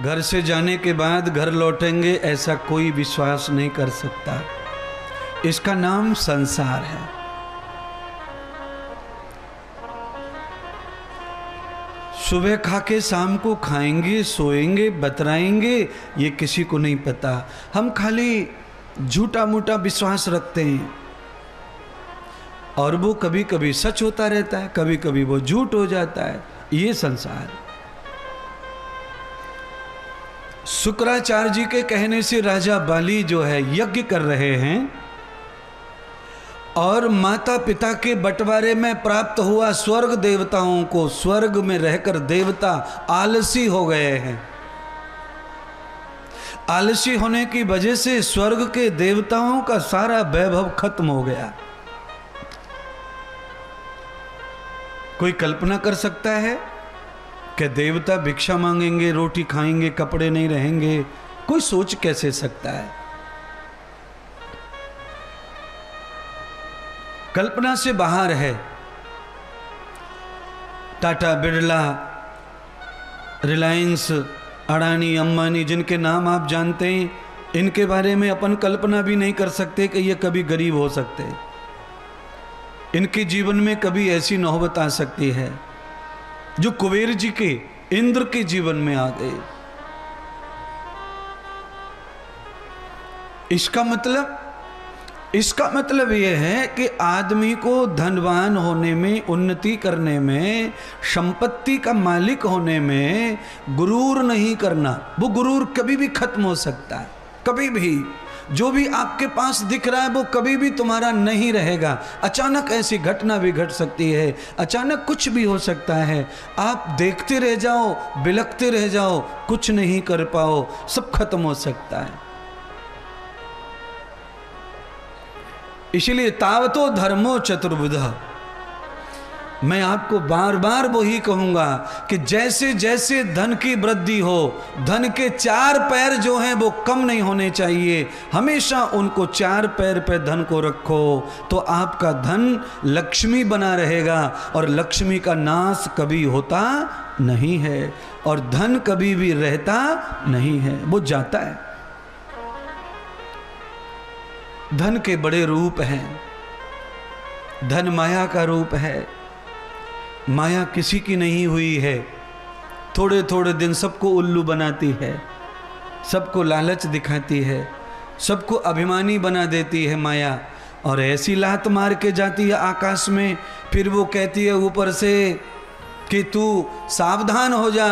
घर से जाने के बाद घर लौटेंगे ऐसा कोई विश्वास नहीं कर सकता। इसका नाम संसार है। सुबह खा के शाम को खाएंगे, सोएंगे, बतराएंगे, ये किसी को नहीं पता। हम खाली झूठा मूठा विश्वास रखते हैं और वो कभी कभी सच होता रहता है, कभी कभी वो झूठ हो जाता है। ये संसार। शुक्राचार्य जी के कहने से राजा बाली जो है यज्ञ कर रहे हैं और माता पिता के बंटवारे में प्राप्त हुआ स्वर्ग देवताओं को, स्वर्ग में रहकर देवता आलसी हो गए हैं। आलसी होने की वजह से स्वर्ग के देवताओं का सारा वैभव खत्म हो गया। कोई कल्पना कर सकता है कि देवता भिक्षा मांगेंगे, रोटी खाएंगे, कपड़े नहीं रहेंगे? कोई सोच कैसे सकता है? कल्पना से बाहर है। टाटा, बिरला, रिलायंस, अडानी, अंबानी, जिनके नाम आप जानते हैं, इनके बारे में अपन कल्पना भी नहीं कर सकते कि ये कभी गरीब हो सकते हैं। इनके जीवन में कभी ऐसी नौबत आ सकती है जो कुबेर जी के, इंद्र के जीवन में आ गए। इसका मतलब यह है कि आदमी को धनवान होने में, उन्नति करने में, संपत्ति का मालिक होने में गुरूर नहीं करना। वो गुरूर कभी भी खत्म हो सकता है, कभी भी। जो भी आपके पास दिख रहा है वो कभी भी तुम्हारा नहीं रहेगा। अचानक ऐसी घटना भी घट सकती है, अचानक कुछ भी हो सकता है। आप देखते रह जाओ, बिलखते रह जाओ, कुछ नहीं कर पाओ, सब खत्म हो सकता है। इसलिए तावतो धर्मो चतुर्विध। मैं आपको बार बार वही कहूंगा कि जैसे जैसे धन की वृद्धि हो, धन के चार पैर जो हैं वो कम नहीं होने चाहिए। हमेशा उनको चार पैर पे धन को रखो तो आपका धन लक्ष्मी बना रहेगा और लक्ष्मी का नाश कभी होता नहीं है और धन कभी भी रहता नहीं है, वो जाता है। धन के बड़े रूप हैं। धन माया का रूप है। माया किसी की नहीं हुई है। थोड़े थोड़े दिन सबको उल्लू बनाती है, सबको लालच दिखाती है, सबको अभिमानी बना देती है माया। और ऐसी लात मार के जाती है आकाश में, फिर वो कहती है ऊपर से कि तू सावधान हो जा,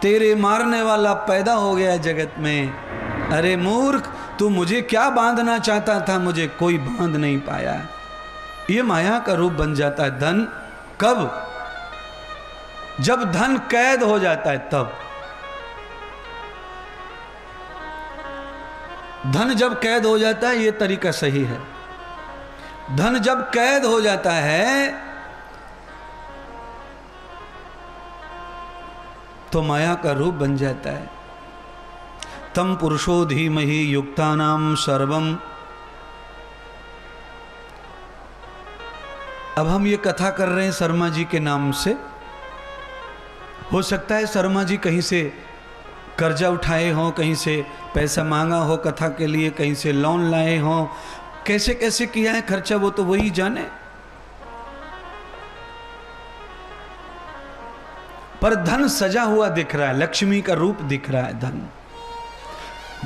तेरे मारने वाला पैदा हो गया जगत में। अरे मूर्ख, तू मुझे क्या बांधना चाहता था, मुझे कोई बांध नहीं पाया। ये माया का रूप बन जाता है धन। कब? जब धन कैद हो जाता है तब। धन जब कैद हो जाता है, ये तरीका सही है। धन जब कैद हो जाता है तो माया का रूप बन जाता है। तम पुरुषो धीमहि युक्तानाम सर्वम। अब हम ये कथा कर रहे हैं शर्मा जी के नाम से। हो सकता है शर्मा जी कहीं से कर्जा उठाए हों, कहीं से पैसा मांगा हो कथा के लिए, कहीं से लोन लाए हों। कैसे कैसे किया है खर्चा वो तो वही जाने। पर धन सजा हुआ दिख रहा है, लक्ष्मी का रूप दिख रहा है।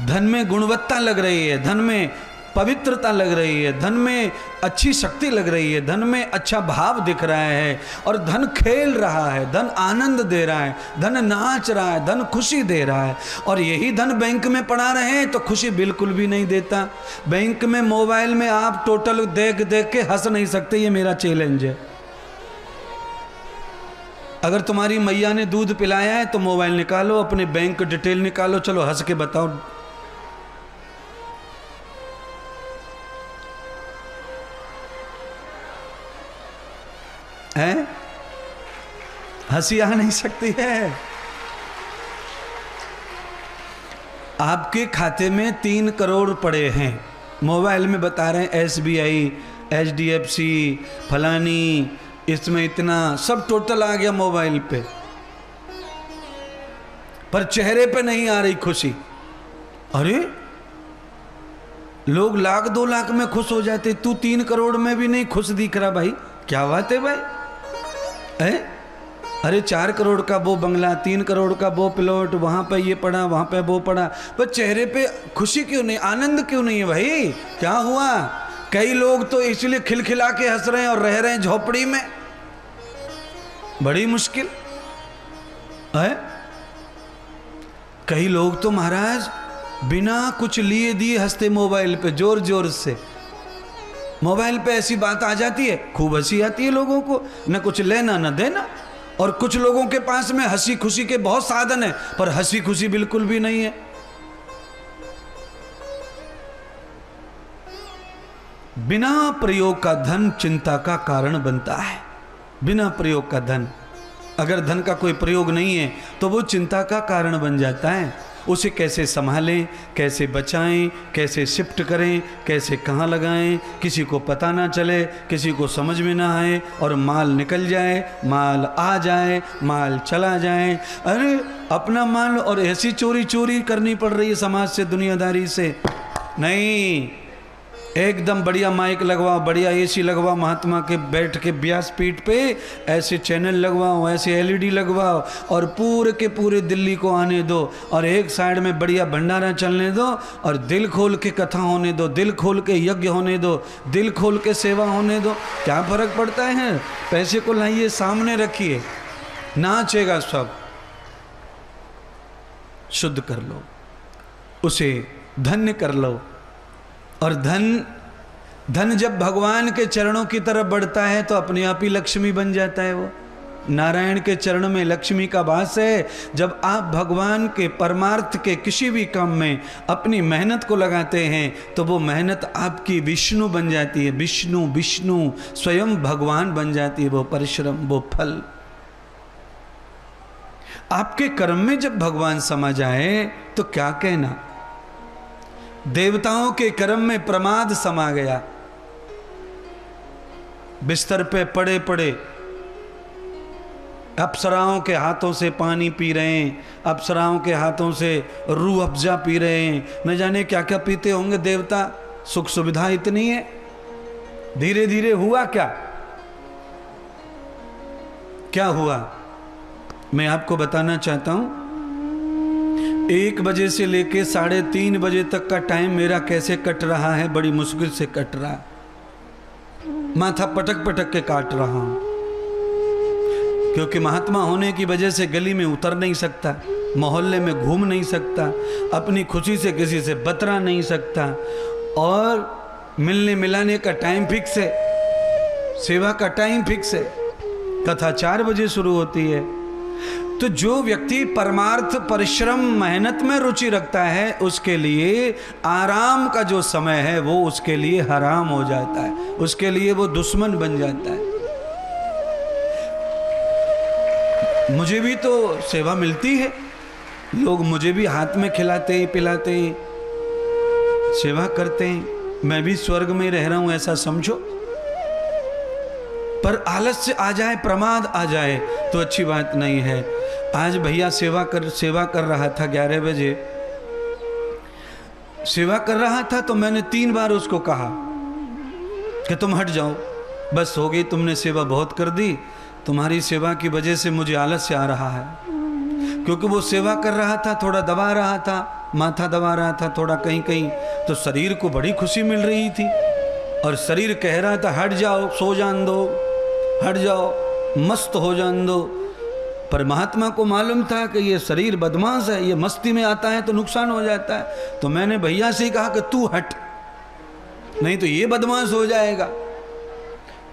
धन में गुणवत्ता लग रही है, धन में पवित्रता लग रही है, धन में अच्छी शक्ति लग रही है, धन में अच्छा भाव दिख रहा है। और धन खेल रहा है, धन आनंद दे रहा है, धन नाच रहा है, धन खुशी दे रहा है। और यही धन बैंक में पड़ा रहे तो खुशी बिल्कुल भी नहीं देता। बैंक में, मोबाइल में आप टोटल देख देख के हंस नहीं सकते, ये मेरा चैलेंज है। अगर तुम्हारी मैया ने दूध पिलाया है तो मोबाइल निकालो, अपने बैंक डिटेल निकालो, चलो हंस के बताओ। हैं? हंसी आ नहीं सकती है। आपके खाते में 3 करोड़ पड़े हैं, मोबाइल में बता रहे हैं SBI, HDFC, फलानी, इसमें इतना, सब टोटल आ गया मोबाइल पे। पर चेहरे पे नहीं आ रही खुशी। अरे लोग 1 लाख 2 लाख में खुश हो जाते, तू 3 करोड़ में भी नहीं खुश दिख रहा भाई, क्या बात है भाई? अरे 4 करोड़ का वो बंगला, 3 करोड़ का वो प्लॉट, वहां पे ये पड़ा, वहां पे वो पड़ा, पर चेहरे पे खुशी क्यों नहीं, आनंद क्यों नहीं है भाई? क्या हुआ? कई लोग तो इसलिए खिलखिला के हंस रहे हैं और रह रहे हैं झोपड़ी में, बड़ी मुश्किल है। कई लोग तो महाराज बिना कुछ लिए दिए हंसते मोबाइल पे, जोर जोर से। मोबाइल पे ऐसी बात आ जाती है, खूब हंसी आती है लोगों को, न कुछ लेना न देना। और कुछ लोगों के पास में हंसी खुशी के बहुत साधन है, पर हंसी खुशी बिल्कुल भी नहीं है। बिना प्रयोग का धन चिंता का कारण बनता है। बिना प्रयोग का धन, अगर धन का कोई प्रयोग नहीं है तो वो चिंता का कारण बन जाता है। उसे कैसे संभालें, कैसे बचाएं, कैसे शिफ्ट करें, कैसे कहाँ लगाएं, किसी को पता ना चले, किसी को समझ में ना आए और माल निकल जाए, माल आ जाए, माल चला जाए। अरे अपना माल और ऐसी चोरी करनी पड़ रही है समाज से, दुनियादारी से। नहीं, एकदम बढ़िया माइक लगवाओ, बढ़िया एसी लगवाओ, महात्मा के बैठ के व्यासपीठ पे ऐसे चैनल लगवाओ, ऐसे एलईडी लगवाओ और पूरे के पूरे दिल्ली को आने दो, और एक साइड में बढ़िया भंडारा चलने दो, और दिल खोल के कथा होने दो, दिल खोल के यज्ञ होने दो, दिल खोल के सेवा होने दो। क्या फर्क पड़ता है? पैसे को लाइए, सामने रखिए, नाचेगा सब। शुद्ध कर लो, उसे धन्य कर लो। और धन जब भगवान के चरणों की तरफ बढ़ता है तो अपने आप ही लक्ष्मी बन जाता है। वो नारायण के चरण में लक्ष्मी का वास है। जब आप भगवान के परमार्थ के किसी भी काम में अपनी मेहनत को लगाते हैं तो वो मेहनत आपकी विष्णु बन जाती है। विष्णु स्वयं भगवान बन जाती है। वो परिश्रम, वो फल आपके कर्म में जब भगवान समा जाए तो क्या कहना। देवताओं के कर्म में प्रमाद समा गया। बिस्तर पे पड़े पड़े अप्सराओं के हाथों से पानी पी रहे हैं, अप्सराओं के हाथों से रूह अफ़ज़ा पी रहे हैं, न जाने क्या क्या पीते होंगे देवता। सुख सुविधा इतनी है। धीरे धीरे हुआ क्या हुआ मैं आपको बताना चाहता हूं। 1 बजे से लेके 3:30 बजे तक का टाइम मेरा कैसे कट रहा है, बड़ी मुश्किल से कट रहा है। माथा पटक पटक के काट रहा हूं, क्योंकि महात्मा होने की वजह से गली में उतर नहीं सकता, मोहल्ले में घूम नहीं सकता, अपनी खुशी से किसी से बतरा नहीं सकता, और मिलने मिलाने का टाइम फिक्स है, सेवा का टाइम फिक्स है। कथा 4 बजे शुरू होती है। तो जो व्यक्ति परमार्थ, परिश्रम, मेहनत में रुचि रखता है उसके लिए आराम का जो समय है वो उसके लिए हराम हो जाता है, उसके लिए वो दुश्मन बन जाता है। मुझे भी तो सेवा मिलती है, लोग मुझे भी हाथ में खिलाते हैं, पिलाते हैं, सेवा करते हैं, मैं भी स्वर्ग में रह रहा हूं ऐसा समझो। पर आलस्य आ जाए, प्रमाद आ जाए तो अच्छी बात नहीं है। आज भैया सेवा कर रहा था, 11 बजे सेवा कर रहा था, तो मैंने 3 बार उसको कहा कि तुम हट जाओ, बस हो गई, तुमने सेवा बहुत कर दी, तुम्हारी सेवा की वजह से मुझे आलस्य आ रहा है। क्योंकि वो सेवा कर रहा था, थोड़ा दबा रहा था, माथा दबा रहा था थोड़ा कहीं कहीं, तो शरीर को बड़ी खुशी मिल रही थी, और शरीर कह रहा था हट जाओ, सो जान दो, हट जाओ, मस्त हो जान दो। पर महात्मा को मालूम था कि ये शरीर बदमाश है, ये मस्ती में आता है तो नुकसान हो जाता है। तो मैंने भैया से ही कहा कि तू हट, नहीं तो ये बदमाश हो जाएगा।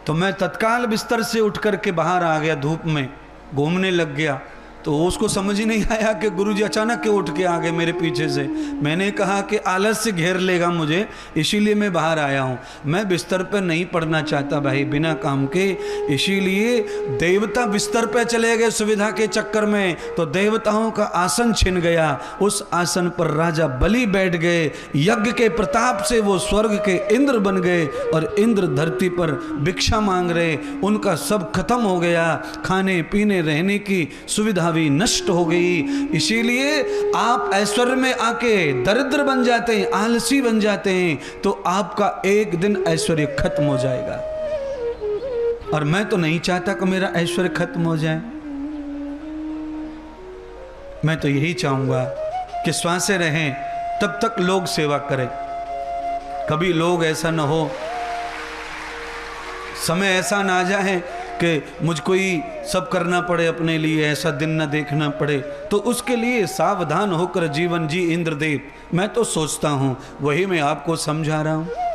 तो मैं तत्काल बिस्तर से उठ करके बाहर आ गया, धूप में घूमने लग गया। तो उसको समझ ही नहीं आया कि गुरुजी अचानक क्यों उठ के आ गए मेरे पीछे से। मैंने कहा कि आलस्य घेर लेगा मुझे, इसीलिए मैं बाहर आया हूँ। मैं बिस्तर पर नहीं पड़ना चाहता भाई बिना काम के, इसीलिए देवता बिस्तर पर चले गए सुविधा के चक्कर में, तो देवताओं का आसन छिन गया। उस आसन पर राजा बलि बैठ गए, यज्ञ के प्रताप से वो स्वर्ग के इंद्र बन गए, और इंद्र धरती पर भिक्षा मांग रहे, उनका सब खत्म हो गया। खाने पीने रहने की सुविधा छवि नष्ट हो गई। इसीलिए आप ऐश्वर्य में आके दरिद्र बन जाते हैं, आलसी बन जाते हैं, तो आपका एक दिन ऐश्वर्य खत्म हो जाएगा। और मैं तो नहीं चाहता कि मेरा ऐश्वर्य खत्म हो जाए। मैं तो यही चाहूंगा कि श्वासें रहें तब तक लोग सेवा करें। कभी लोग ऐसा ना हो, समय ऐसा ना आ जाए कि मुझको ही सब करना पड़े अपने लिए, ऐसा दिन ना देखना पड़े। तो उसके लिए सावधान होकर जीवन जी इंद्रदेव। मैं तो सोचता हूँ, वही मैं आपको समझा रहा हूँ।